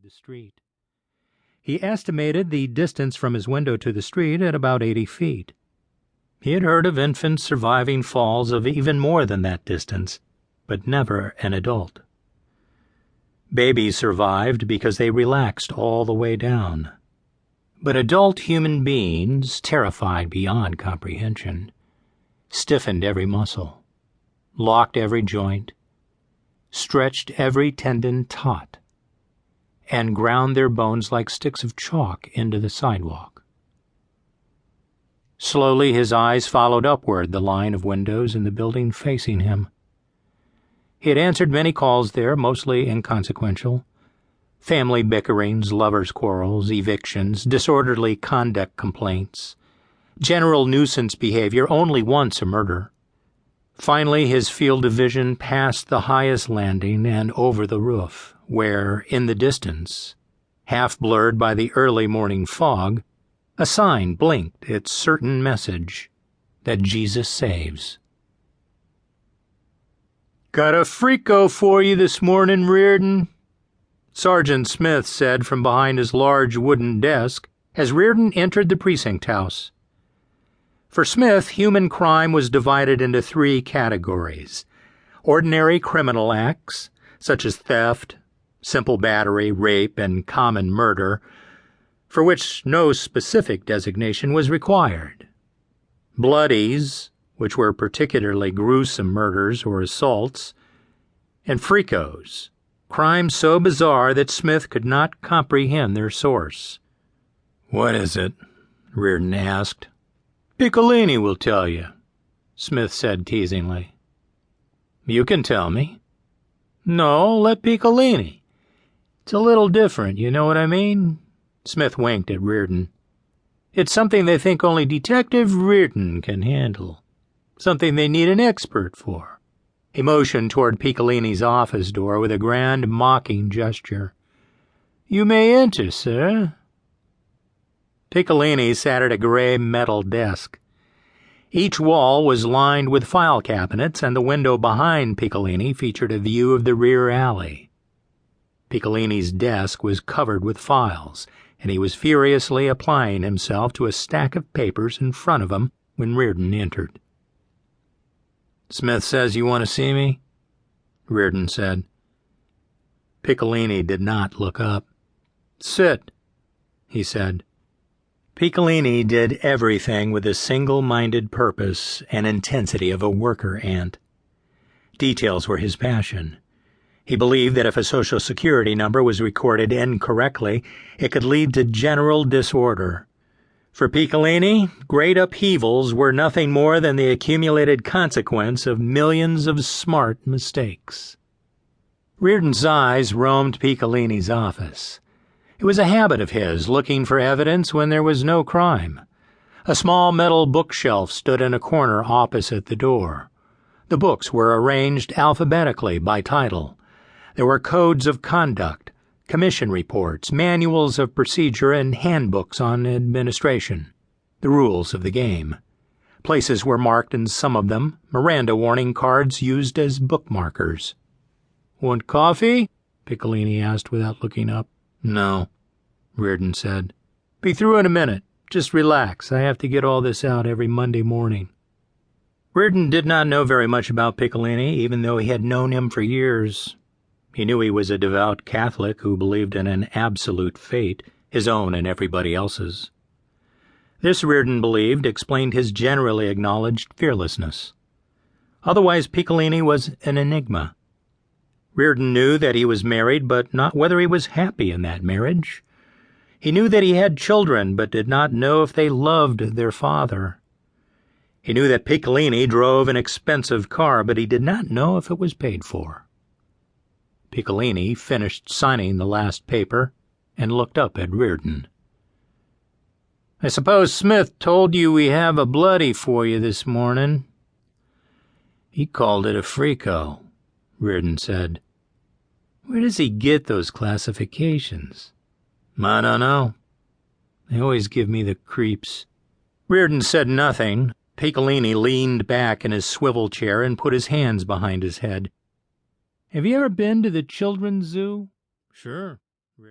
the street. He estimated the distance from his window to the street at about 80 feet. He had heard of infants surviving falls of even more than that distance, but never an adult. Babies survived because they relaxed all the way down. But adult human beings, terrified beyond comprehension, stiffened every muscle, locked every joint, stretched every tendon taut, and ground their bones like sticks of chalk into the sidewalk. Slowly his eyes followed upward the line of windows in the building facing him. He had answered many calls there, mostly inconsequential. Family bickerings, lovers' quarrels, evictions, disorderly conduct complaints, general nuisance behavior, only once a murder. Finally, his field of vision passed the highest landing and over the roof, where, in the distance, half blurred by the early morning fog, a sign blinked its certain message that Jesus saves. "Got a frico for you this morning, Reardon," Sergeant Smith said from behind his large wooden desk as Reardon entered the precinct house. For Smith, human crime was divided into 3 categories: ordinary criminal acts, such as theft, simple battery, rape, and common murder, for which no specific designation was required; bloodies, which were particularly gruesome murders or assaults; and fricos, crimes so bizarre that Smith could not comprehend their source. "What is it?" Reardon asked. "Piccolini will tell you," Smith said teasingly. "You can tell me." "No, let Piccolini. It's a little different, you know what I mean?" Smith winked at Reardon. "It's something they think only Detective Reardon can handle. Something they need an expert for." He motioned toward Piccolini's office door with a grand, mocking gesture. "You may enter, sir." Piccolini sat at a gray metal desk. Each wall was lined with file cabinets, and the window behind Piccolini featured a view of the rear alley. Piccolini's desk was covered with files, and he was furiously applying himself to a stack of papers in front of him when Reardon entered. "Smith says you want to see me?" Reardon said. Piccolini did not look up. "Sit," he said. Piccolini did everything with the single-minded purpose and intensity of a worker ant. Details were his passion. He believed that if a Social Security number was recorded incorrectly, it could lead to general disorder. For Piccolini, great upheavals were nothing more than the accumulated consequence of millions of smart mistakes. Reardon's eyes roamed Piccolini's office. It was a habit of his, looking for evidence when there was no crime. A small metal bookshelf stood in a corner opposite the door. The books were arranged alphabetically by title. There were codes of conduct, commission reports, manuals of procedure, and handbooks on administration, the rules of the game. Places were marked in some of them, Miranda warning cards used as bookmarkers. "Want coffee?" Piccolini asked without looking up. "No," Reardon said. "Be through in a minute. Just relax. I have to get all this out every Monday morning." Reardon did not know very much about Piccolini, even though he had known him for years. He knew he was a devout Catholic who believed in an absolute fate, his own and everybody else's. This, Reardon believed, explained his generally acknowledged fearlessness. Otherwise, Piccolini was an enigma. Reardon knew that he was married, but not whether he was happy in that marriage. He knew that he had children, but did not know if they loved their father. He knew that Piccolini drove an expensive car, but he did not know if it was paid for. Piccolini finished signing the last paper and looked up at Reardon. "I suppose Smith told you we have a bloody for you this morning." "He called it a frico," Reardon said. "Where does he get those classifications?" "I don't know. They always give me the creeps." Reardon said nothing. Piccolini leaned back in his swivel chair and put his hands behind his head. "Have you ever been to the children's zoo?" "Sure."